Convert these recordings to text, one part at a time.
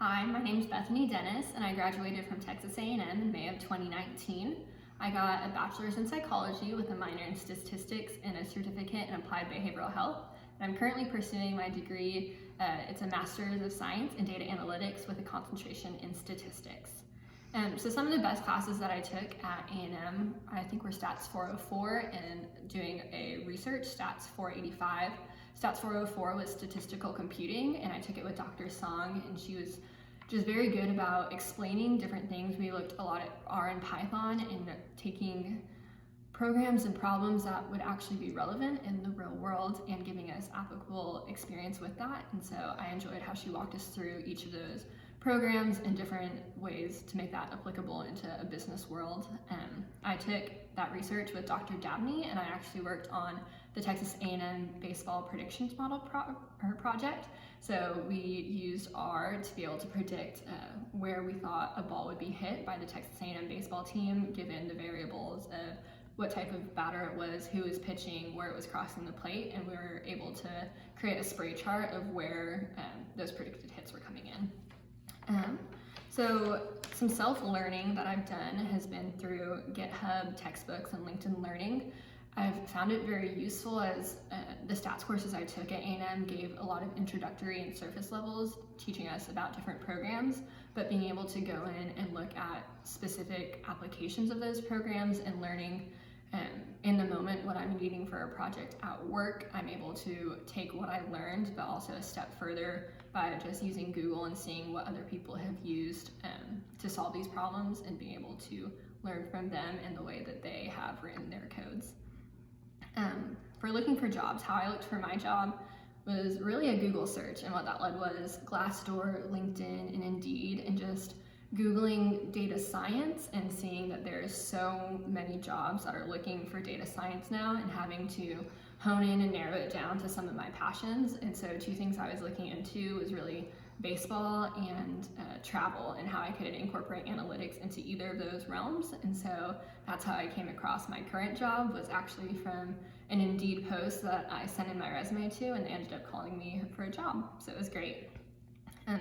Hi, my name is Bethany Dennis, and I graduated from Texas A&M in May of 2019. I got a bachelor's in psychology with a minor in statistics and a certificate in applied behavioral health. And I'm currently pursuing my degree. It's a master's of science in data analytics with a concentration in statistics. So some of the best classes that I took at A&M, I think were Stats 404 and doing a research, Stats 485. Stats 404 was statistical computing, and I took it with Dr. Song, and she was just very good about explaining different things. We looked a lot at R and Python and taking programs and problems that would actually be relevant in the real world and giving us applicable experience with that. And so I enjoyed how she walked us through each of those programs and different ways to make that applicable into a business world. I took that research with Dr. Dabney, and I actually worked on the Texas A&M baseball predictions model project. So we used R to be able to predict where we thought a ball would be hit by the Texas A&M baseball team, given the variables of what type of batter it was, who was pitching, where it was crossing the plate, and we were able to create a spray chart of where those predicted hits were coming in. So some self-learning that I've done has been through GitHub, textbooks, and LinkedIn Learning. I've found it very useful as the stats courses I took at A&M gave a lot of introductory and surface levels, teaching us about different programs, but being able to go in and look at specific applications of those programs and learning in the moment what I'm needing for a project at work, I'm able to take what I learned, but also a step further by just using Google and seeing what other people have used to solve these problems and being able to learn from them and the way that they have written their codes. For looking for jobs, how I looked for my job was really a Google search, and what that led was Glassdoor, LinkedIn, and Indeed, and just Googling data science and seeing that there's so many jobs that are looking for data science now and having to hone in and narrow it down to some of my passions. And so two things I was looking into was really baseball and travel, and how I could incorporate analytics into either of those realms. And so that's how I came across my current job, was actually from an Indeed post that I sent in my resume to, and they ended up calling me for a job. So it was great.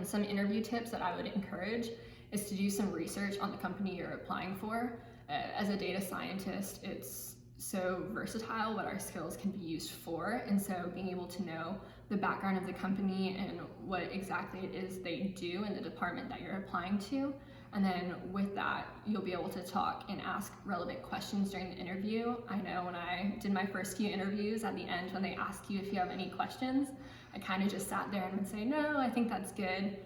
Some interview tips that I would encourage is to do some research on the company you're applying for. As a data scientist, it's so versatile what our skills can be used for, and so being able to know the background of the company and what exactly it is they do in the department that you're applying to, and then with that you'll be able to talk and ask relevant questions during the interview. I know when I did my first few interviews, at the end when they ask you if you have any questions, I kind of just sat there and would say, no, I think that's good.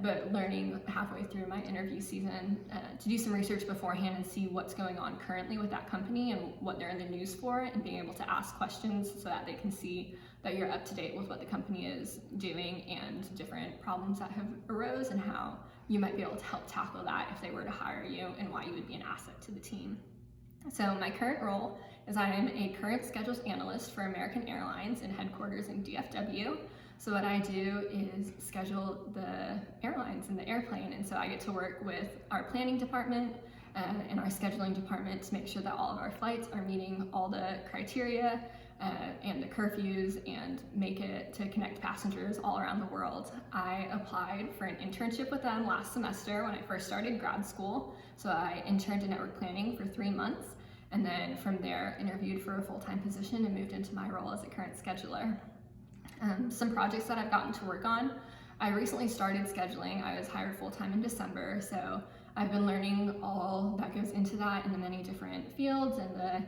But learning halfway through my interview season to do some research beforehand and see what's going on currently with that company and what they're in the news for, and being able to ask questions so that they can see that you're up to date with what the company is doing and different problems that have arose and how you might be able to help tackle that if they were to hire you, and why you would be an asset to the team. So my current role is I am a current schedules analyst for American Airlines in headquarters in DFW. So what I do is schedule the airlines and the airplane, and so I get to work with our planning department and our scheduling department to make sure that all of our flights are meeting all the criteria and the curfews, and make it to connect passengers all around the world. I applied for an internship with them last semester when I first started grad school. So I interned in network planning for 3 months, and then from there interviewed for a full-time position and moved into my role as a current scheduler. Some projects that I've gotten to work on. I recently started scheduling. I was hired full-time in December, so I've been learning all that goes into that in the many different fields and the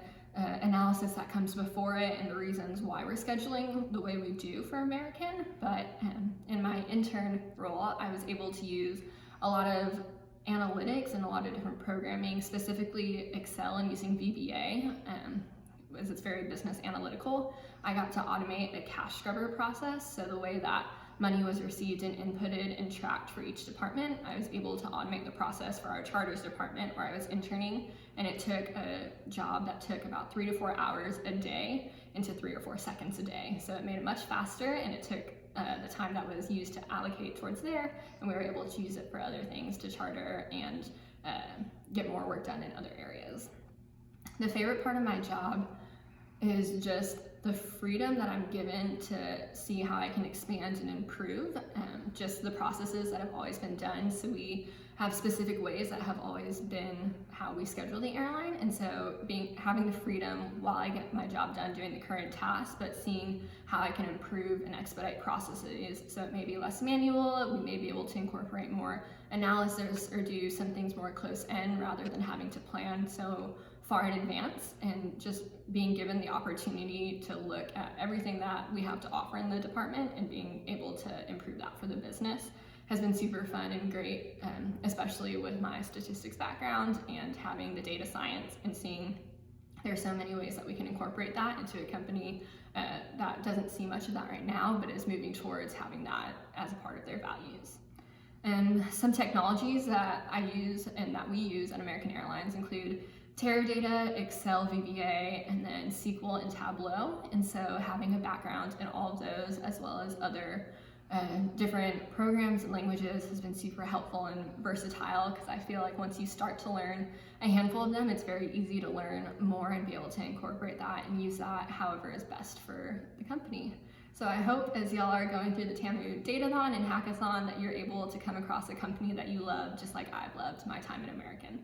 analysis that comes before it and the reasons why we're scheduling the way we do for American. But in my intern role, I was able to use a lot of analytics and a lot of different programming, specifically Excel and using VBA. As it's very business analytical. I got to automate a cash scrubber process, so the way that money was received and inputted and tracked for each department, I was able to automate the process for our charters department where I was interning, and it took a job that took about 3 to 4 hours a day into 3 or 4 seconds a day. So it made it much faster, and it took the time that was used to allocate towards there, and we were able to use it for other things to charter and get more work done in other areas. The favorite part of my job is just the freedom that I'm given to see how I can expand and improve just the processes that have always been done. So we have specific ways that have always been how we schedule the airline, and so having the freedom while I get my job done doing the current tasks, but seeing how I can improve and expedite processes so it may be less manual, we may be able to incorporate more analysis or do some things more close end rather than having to plan so far in advance, and just being given the opportunity to look at everything that we have to offer in the department and being able to improve that for the business has been super fun and great, especially with my statistics background and having the data science and seeing there's so many ways that we can incorporate that into a company that doesn't see much of that right now, but is moving towards having that as a part of their values. And some technologies that I use and that we use at American Airlines include Teradata, Excel, VBA, and then SQL and Tableau. And so having a background in all of those, as well as other different programs and languages, has been super helpful and versatile, because I feel like once you start to learn a handful of them, it's very easy to learn more and be able to incorporate that and use that however is best for the company. So I hope as y'all are going through the TAMU Datathon and Hackathon that you're able to come across a company that you love, just like I've loved my time at American.